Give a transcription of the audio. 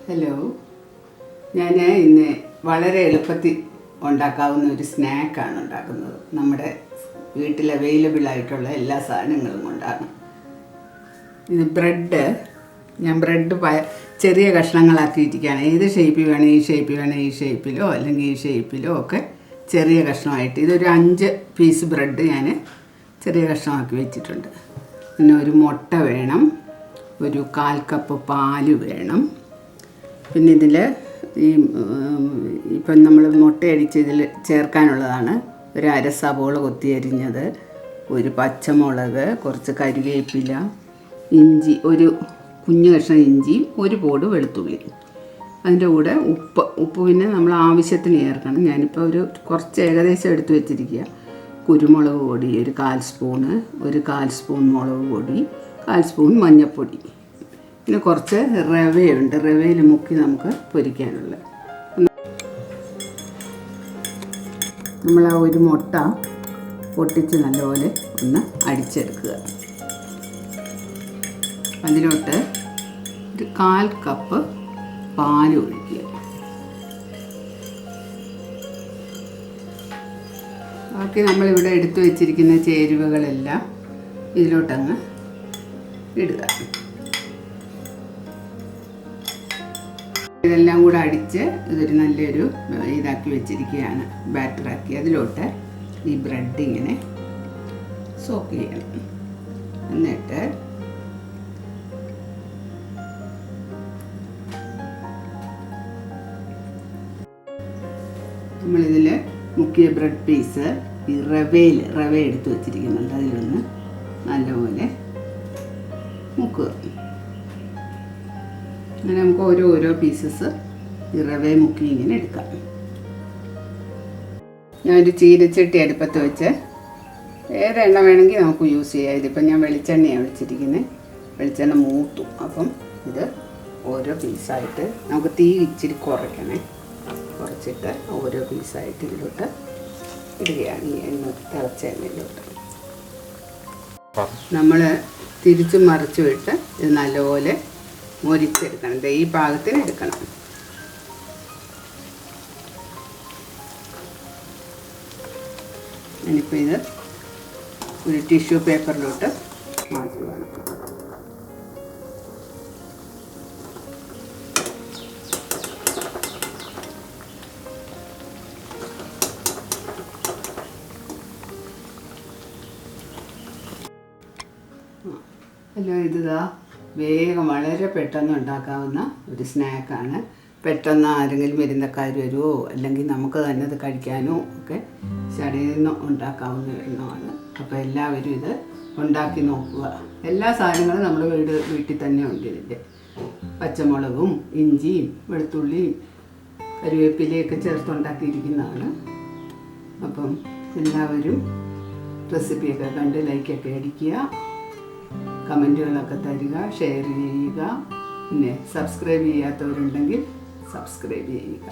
Hello, ഞാൻ ഇന്ന് വളരെ എളുപ്പത്തിൽ ഉണ്ടാക്കാവുന്ന ഒരു സ്നാക്കാണ് ഉണ്ടാക്കുന്നത്. നമ്മുടെ വീട്ടിൽ അവൈലബിൾ ആയിട്ടുള്ള എല്ലാ സാധനങ്ങളും കൊണ്ടാണ്. ഇത് ഞാൻ ബ്രെഡ് ചെറിയ കഷ്ണങ്ങളാക്കിയിരിക്കുകയാണ്. ഏത് ഷേപ്പിൽ വേണം, ഈ ഷേപ്പിൽ വേണം, ഈ ഷേപ്പിലോ അല്ലെങ്കിൽ ഈ ഷേപ്പിലോ ഒക്കെ ചെറിയ കഷ്ണമായിട്ട് ഇതൊരു 5 പീസ് ബ്രെഡ് ഞാൻ ചെറിയ കഷ്ണമാക്കി വെച്ചിട്ടുണ്ട്. പിന്നെ ഒരു മുട്ട വേണം, ഒരു 1/4 കപ്പ് പാല് വേണം. പിന്നെ ഇതിൽ ഇപ്പം നമ്മൾ മുട്ടയടിച്ച് ഇതിൽ ചേർക്കാനുള്ളതാണ്. ഒരു 1/2 സവോള കൊത്തി അരിഞ്ഞത്, ഒരു പച്ചമുളക്, കുറച്ച് കരിവേപ്പില, ഇഞ്ചി, ഒരു കുഞ്ഞു കഷ്ണം ഇഞ്ചിയും, ഒരു പോട് വെളുത്തുള്ളി. അതിൻ്റെ കൂടെ ഉപ്പ് പിന്നെ നമ്മൾ ആവശ്യത്തിന് ചേർക്കണം. ഞാനിപ്പോൾ കുറച്ച് ഏകദേശം എടുത്ത് വെച്ചിരിക്കുക. കുരുമുളക് പൊടി ഒരു 1/4 സ്പൂണ്, ഒരു 1/4 സ്പൂൺ മുളക് പൊടി, 1/4 സ്പൂൺ മഞ്ഞൾപ്പൊടി, പിന്നെ കുറച്ച് റവയുണ്ട്. റവയിൽ മുക്കി നമുക്ക് പൊരിക്കാനുള്ള. നമ്മൾ ആ ഒരു മുട്ട പൊട്ടിച്ച് നല്ലപോലെ ഒന്ന് അടിച്ചെടുക്കുക. അതിലോട്ട് ഒരു 1/4 കപ്പ് പാൽ ഒഴിക്കുക. ബാക്കി നമ്മളിവിടെ എടുത്തു വെച്ചിരിക്കുന്ന ചേരുവകളെല്ലാം ഇതിലോട്ടങ്ങ് ഇടുക. ഇതെല്ലാം കൂടെ അടിച്ച് ഇതൊരു നല്ലൊരു ഇതാക്കി വെച്ചിരിക്കുകയാണ്, ബാറ്ററാക്കി. അതിലോട്ട് ഈ ബ്രെഡ് ഇങ്ങനെ സോക്ക് ചെയ്യണം. എന്നിട്ട് നമ്മളിതിൽ മുക്കിയ ബ്രെഡ് പീസ് ഈ റവ എടുത്ത് വെച്ചിരിക്കുന്നുണ്ട്, അതിലൊന്ന് നല്ലപോലെ മുക്കുക. അങ്ങനെ നമുക്ക് ഓരോ പീസസ് ഈ റവയെ മുക്കി ഇങ്ങനെ എടുക്കാം. ഞാനൊരു ചീനച്ചട്ടി അടുപ്പത്ത് വെച്ച് ഏതെണ്ണ വേണമെങ്കിൽ നമുക്ക് യൂസ് ചെയ്യാം. ഇതിപ്പം ഞാൻ വെളിച്ചെണ്ണയാണ് വെച്ചിരിക്കുന്നത്. വെളിച്ചെണ്ണ മൂത്തു. അപ്പം ഇത് ഓരോ പീസായിട്ട് നമുക്ക് തീ ഇച്ചിരി കുറച്ചിട്ട് ഓരോ പീസായിട്ട് ഇതിലോട്ട് ഇടുകയാണ്. ഈ തിളച്ച എണ്ണയിലോട്ട് നമ്മൾ തിരിച്ചു മറിച്ചു വിട്ട് ഇത് നല്ലപോലെ മൊരിച്ചെടുക്കണം. ഈ പാകത്തിന് എടുക്കണം. ഞാനിപ്പോൾ ഇത് ഒരു ടിഷ്യൂ പേപ്പറിലോട്ട് മാറ്റുകയാണ്. ഹലോ, ഇതാ വേഗം വളരെ പെട്ടെന്ന് ഉണ്ടാക്കാവുന്ന ഒരു സ്നാക്കാണ്. പെട്ടെന്ന് ആരെങ്കിലും വിരുന്നക്കാർ വരുമോ അല്ലെങ്കിൽ നമുക്ക് തന്നെ ഇത് കഴിക്കാനോ ഒക്കെ ചടയെന്ന് ഉണ്ടാക്കാവുന്ന എണ്ണമാണ്. അപ്പോൾ എല്ലാവരും ഇത് ഉണ്ടാക്കി നോക്കുക. എല്ലാ സാധനങ്ങളും നമ്മൾ വീട്ടിൽ തന്നെ ഉണ്ട്. ഇതിൻ്റെ പച്ചമുളകും ഇഞ്ചിയും വെളുത്തുള്ളിയും കരിവേപ്പിലയൊക്കെ ചേർത്തുണ്ടാക്കിയിരിക്കുന്നതാണ്. അപ്പം എല്ലാവരും റെസിപ്പിയൊക്കെ കണ്ട് ലൈക്കൊക്കെ അടിക്കുക, കമൻറ്റുകളൊക്കെ തരിക, ഷെയർ ചെയ്യുക. പിന്നെ സബ്സ്ക്രൈബ് ചെയ്യാത്തവരുണ്ടെങ്കിൽ സബ്സ്ക്രൈബ് ചെയ്യുക.